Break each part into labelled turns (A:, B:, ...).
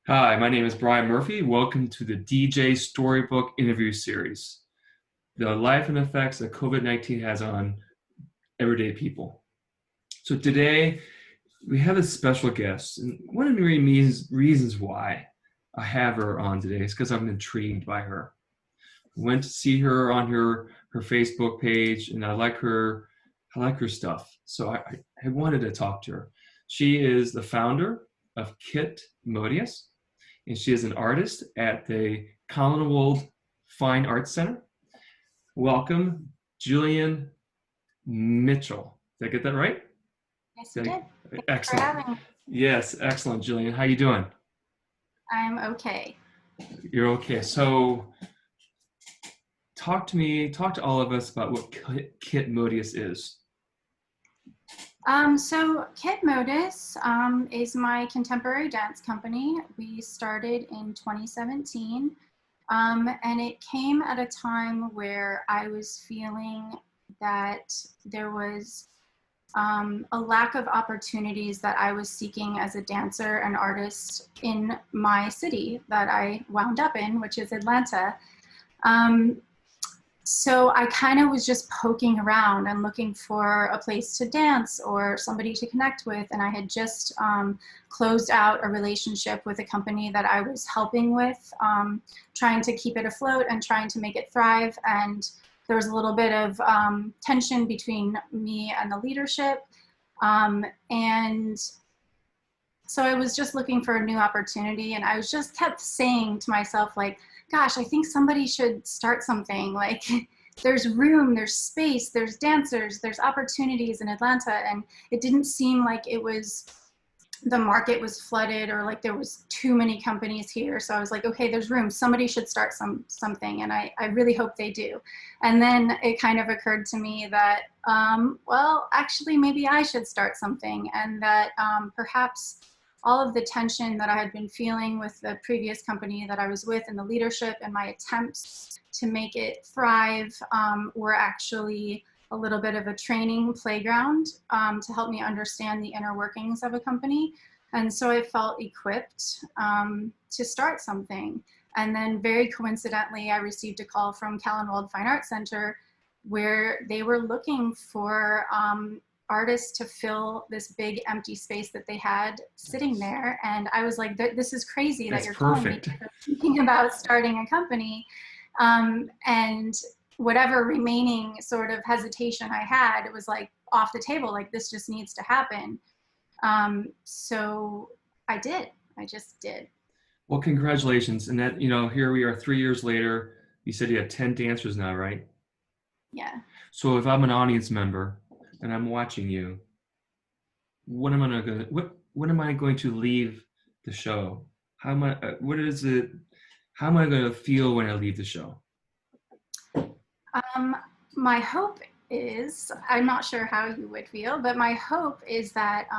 A: Hi, my name is Brian Murphy. Welcome to the DJ Storybook interview series, the life and effects that COVID-19 has on everyday people. So today we have a special guest, and one of the reasons why I have her on today is because I'm intrigued by her. Went to see her on her Facebook page, and I like her stuff. So I wanted to talk to her. She is the founder of Kit Modius, and she is an artist at the Commonwealth Fine Arts Center. Welcome, Jullian Mitchell. Did I get that right?
B: Yes, you did. Thanks for
A: Excellent.
B: having me.
A: Yes, excellent, Jullian. How you doing?
B: I'm okay.
A: You're okay. So talk to all of us about what Kit Modius is.
B: So Kid Modus is my contemporary dance company. We started in 2017, and it came at a time where I was feeling that there was a lack of opportunities that I was seeking as a dancer and artist in my city that I wound up in, which is Atlanta. Um, so I kind of was just poking around and looking for a place to dance or somebody to connect with. And I had just closed out a relationship with a company that I was helping with, trying to keep it afloat and trying to make it thrive. And there was a little bit of tension between me and the leadership. And so I was just looking for a new opportunity, and I was just kept saying to myself, like, gosh, I think somebody should start something. Like, there's room, there's space, there's dancers, there's opportunities in Atlanta. And it didn't seem like it was, the market was flooded or like there was too many companies here. So I was like, okay, there's room. Somebody should start something. And I really hope they do. And then it kind of occurred to me that, well, actually, maybe I should start something. And that perhaps all of the tension that I had been feeling with the previous company that I was with and the leadership and my attempts to make it thrive were actually a little bit of a training playground to help me understand the inner workings of a company. And so I felt equipped to start something. And then very coincidentally, I received a call from Callan Fine Arts Center where they were looking for artists to fill this big empty space that they had sitting there. And I was like, this is crazy that
A: That's
B: you're calling me
A: perfect.
B: thinking about starting a company. And whatever remaining sort of hesitation I had, it was like off the table, like this just needs to happen. So I did. I just did.
A: Well, congratulations. And that, here we are 3 years later. You said you had 10 dancers now, right?
B: Yeah.
A: So if I'm an audience member and I'm watching you, what am I going to leave the show? How am I what is it how am I going to feel when I leave the show?
B: Um, my hope is, I'm not sure how you would feel, but my hope is that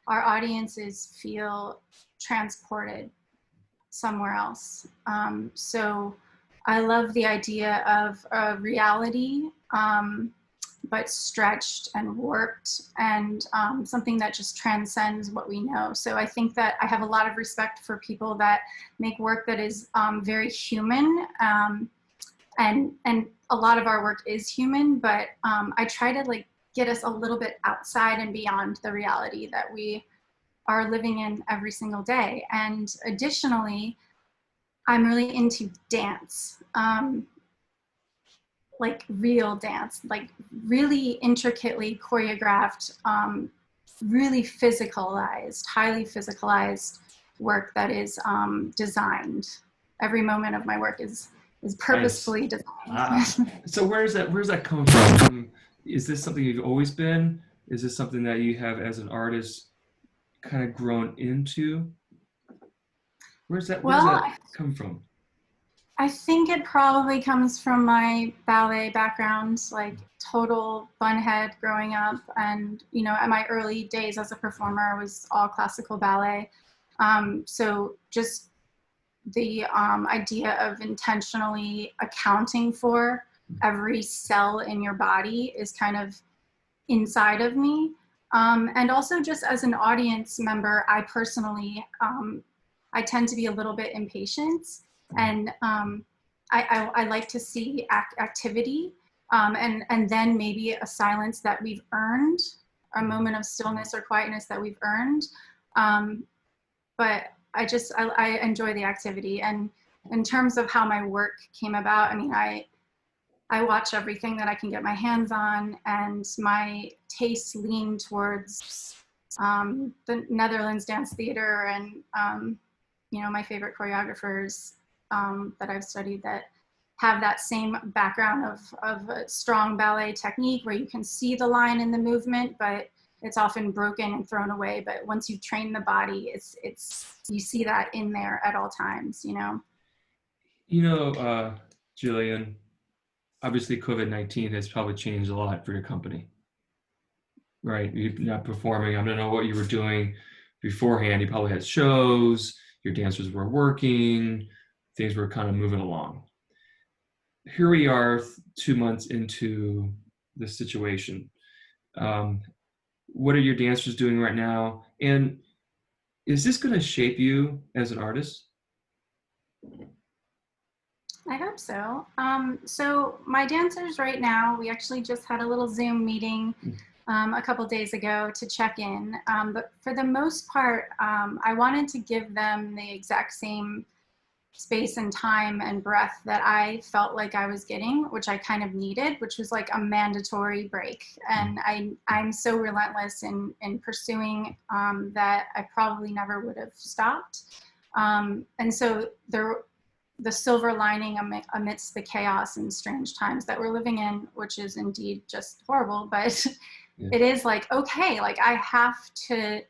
B: our audiences feel transported somewhere else. So I love the idea of a reality, but stretched and warped, and something that just transcends what we know. So I think that I have a lot of respect for people that make work that is very human, and a lot of our work is human, but I try to like get us a little bit outside and beyond the reality that we are living in every single day. And additionally, I'm really into dance, like real dance, like really intricately choreographed, really physicalized, highly physicalized work that is designed. Every moment of my work is
A: Nice.
B: purposefully
A: Ah.
B: designed.
A: So where's that come from? Is this something you've always been? Is this something that you have as an artist kind of grown into? Where does
B: Well,
A: that come from?
B: I think it probably comes from my ballet background, like total bunhead growing up. And, you know, at my early days as a performer, I was all classical ballet. So just the idea of intentionally accounting for every cell in your body is kind of inside of me. And also just as an audience member, I personally I tend to be a little bit impatient, and I like to see activity, and then maybe a silence that we've earned, a moment of stillness or quietness that we've earned. But I enjoy the activity. And in terms of how my work came about, I mean, I watch everything that I can get my hands on, and my tastes lean towards the Netherlands Dance Theater, and my favorite choreographers that I've studied that have that same background of a strong ballet technique where you can see the line in the movement, but it's often broken and thrown away. But once you train the body, it's you see that in there at all times,
A: Jullian, obviously COVID-19 has probably changed a lot for your company, right? You're not performing. I don't know what you were doing beforehand. You probably had shows, your dancers were working, things were kind of moving along. Here we are 2 months into the situation. What are your dancers doing right now? And is this going to shape you as an artist?
B: I hope so. So my dancers right now, we actually just had a little Zoom meeting a couple days ago to check in. But for the most part, I wanted to give them the exact same space and time and breath that I felt like I was getting, which I kind of needed, which was like a mandatory break. And I'm so relentless in pursuing that I probably never would have stopped. And so the silver lining amidst the chaos and strange times that we're living in, which is indeed just horrible, but it is like, okay, like I have to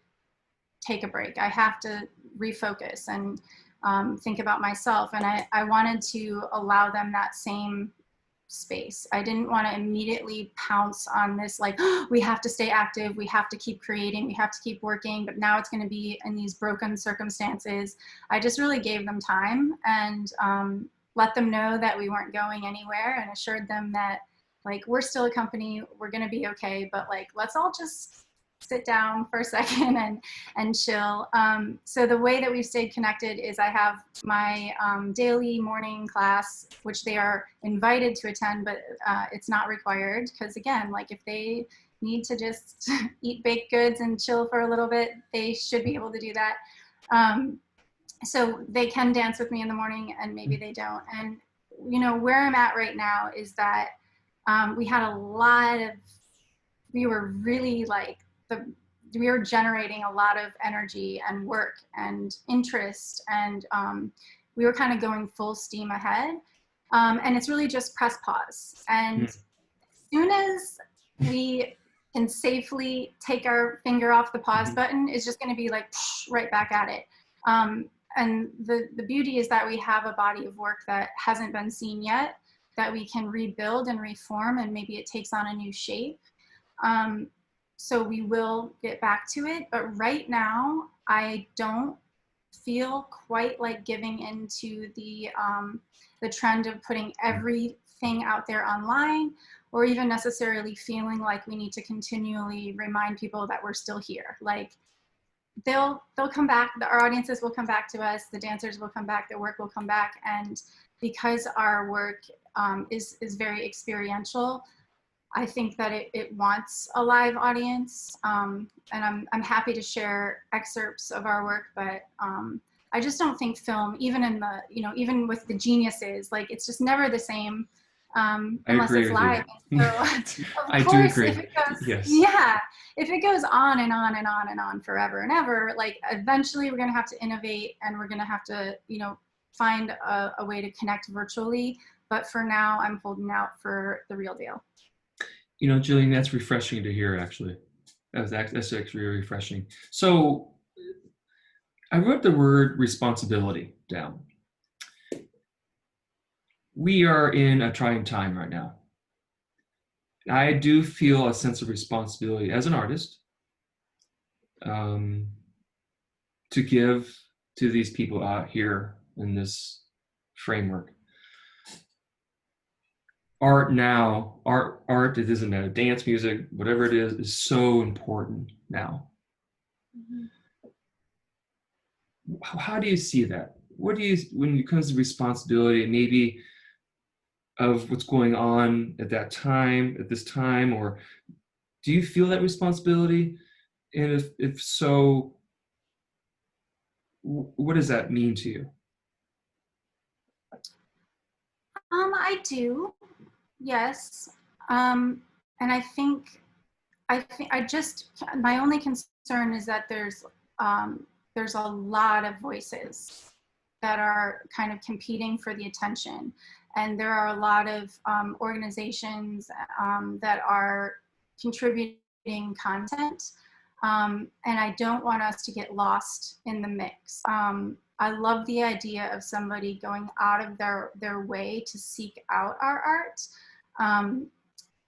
B: take a break. I have to refocus and think about myself. And I wanted to allow them that same space. I didn't want to immediately pounce on this, like, oh, we have to stay active, we have to keep creating, we have to keep working, but now it's going to be in these broken circumstances. I just really gave them time and let them know that we weren't going anywhere, and assured them that, like, we're still a company, we're going to be okay, but like, let's all just sit down for a second and chill. So the way that we've stayed connected is I have my daily morning class, which they are invited to attend, but it's not required, because again, like, if they need to just eat baked goods and chill for a little bit, they should be able to do that. So they can dance with me in the morning, and maybe they don't. And where I'm at right now is that we were really like, we were generating a lot of energy and work and interest, and we were kind of going full steam ahead. And it's really just press pause. And as soon as we can safely take our finger off the pause button, it's just going to be like right back at it. And the beauty is that we have a body of work that hasn't been seen yet, that we can rebuild and reform, and maybe it takes on a new shape. So we will get back to it, but right now I don't feel quite like giving into the trend of putting everything out there online, or even necessarily feeling like we need to continually remind people that we're still here. Like, they'll come back, our audiences will come back to us, the dancers will come back, their work will come back, and because our work is very experiential, I think that it wants a live audience, and I'm happy to share excerpts of our work, but I just don't think film, even in the, even with the geniuses, like, it's just never the same unless it's live. So,
A: I
B: course,
A: do agree.
B: If it goes,
A: yes.
B: Yeah, if it goes on and on and on and on forever and ever, like, eventually we're gonna have to innovate, and we're gonna have to, find a way to connect virtually. But for now, I'm holding out for the real deal.
A: Jullian, that's refreshing to hear, actually. That's actually really refreshing. So I wrote the word responsibility down. We are in a trying time right now. I do feel a sense of responsibility as an artist to give to these people out here in this framework. Art now, art, it doesn't matter, dance, music, whatever it is so important now. How do you see that? What do you, when it comes to responsibility, maybe of what's going on at that time, at this time, or do you feel that responsibility? And if so, what does that mean to you?
B: I do, yes. Um, and I just, my only concern is that there's a lot of voices that are kind of competing for the attention. And there are a lot of organizations that are contributing content. And I don't want us to get lost in the mix. I love the idea of somebody going out of their way to seek out our art. Um,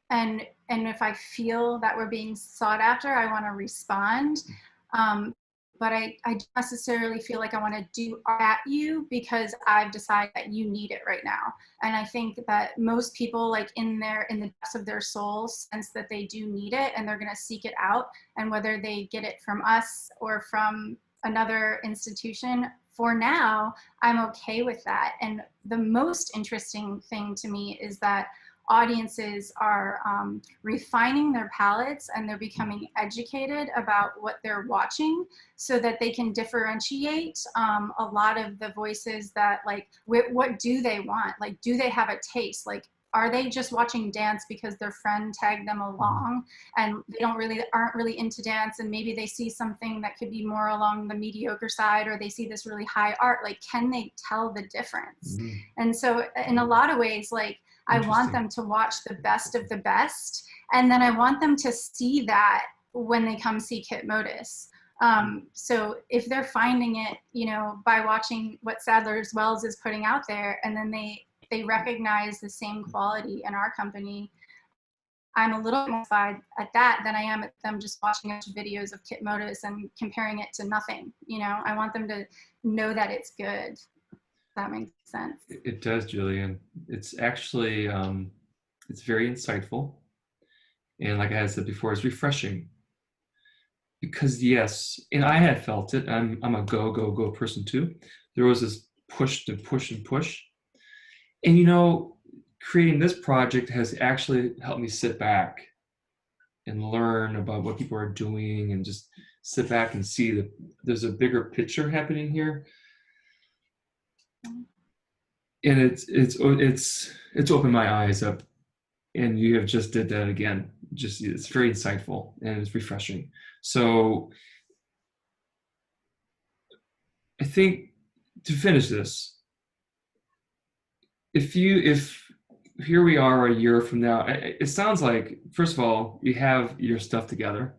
B: and if I feel that we're being sought after, I want to respond. But I don't necessarily feel like I want to do at you because I've decided that you need it right now. And I think that most people, like in the depths of their souls, sense that they do need it, and they're going to seek it out. And whether they get it from us or from another institution, for now, I'm okay with that. And the most interesting thing to me is that audiences are refining their palates, and they're becoming educated about what they're watching so that they can differentiate a lot of the voices that, like, what do they want? Like, do they have a taste? Like, are they just watching dance because their friend tagged them along and they aren't really into dance, and maybe they see something that could be more along the mediocre side, or they see this really high art? Like, can they tell the difference?
A: Mm-hmm.
B: And so in a lot of ways, like, I want them to watch the best of the best. And then I want them to see that when they come see Kit Modus. So if they're finding it, by watching what Sadler's Wells is putting out there, and then they recognize the same quality in our company, I'm a little more satisfied at that than I am at them just watching a bunch of videos of Kit Modus and comparing it to nothing. I want them to know that it's good. That makes sense.
A: It does, Jullian. It's actually, it's very insightful. And like I had said before, it's refreshing. Because yes, and I had felt it. I'm a go person too. There was this push to push and push. And creating this project has actually helped me sit back and learn about what people are doing, and just sit back and see that there's a bigger picture happening here. And it's opened my eyes up, and you have just did that again. Just, it's very insightful and it's refreshing. So I think, to finish this, if here we are a year from now, it sounds like, first of all, you have your stuff together.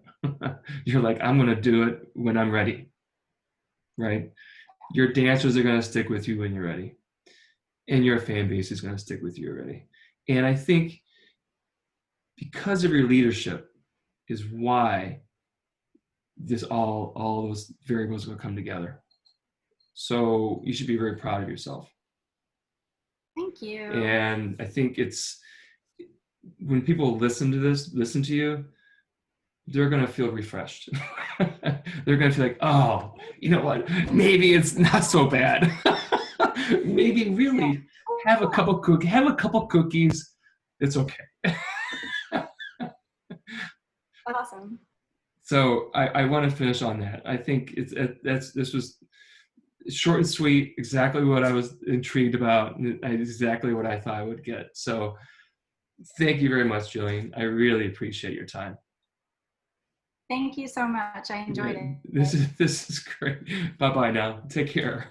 A: You're like, I'm going to do it when I'm ready, right? Your dancers are going to stick with you when you're ready, and your fan base is going to stick with you already. And I think because of your leadership is why all those variables will come together. So you should be very proud of yourself.
B: Thank you.
A: And I think it's, when people listen to you, they're going to feel refreshed. They're going to feel like, oh, you know what? Maybe it's not so bad. Maybe really have a couple cookies. It's okay.
B: Awesome.
A: So I want to finish on that. I think this was short and sweet, exactly what I was intrigued about, and exactly what I thought I would get. So thank you very much, Jullian. I really appreciate your time.
B: Thank you so much. I enjoyed it.
A: This is great. Bye-bye now. Take care.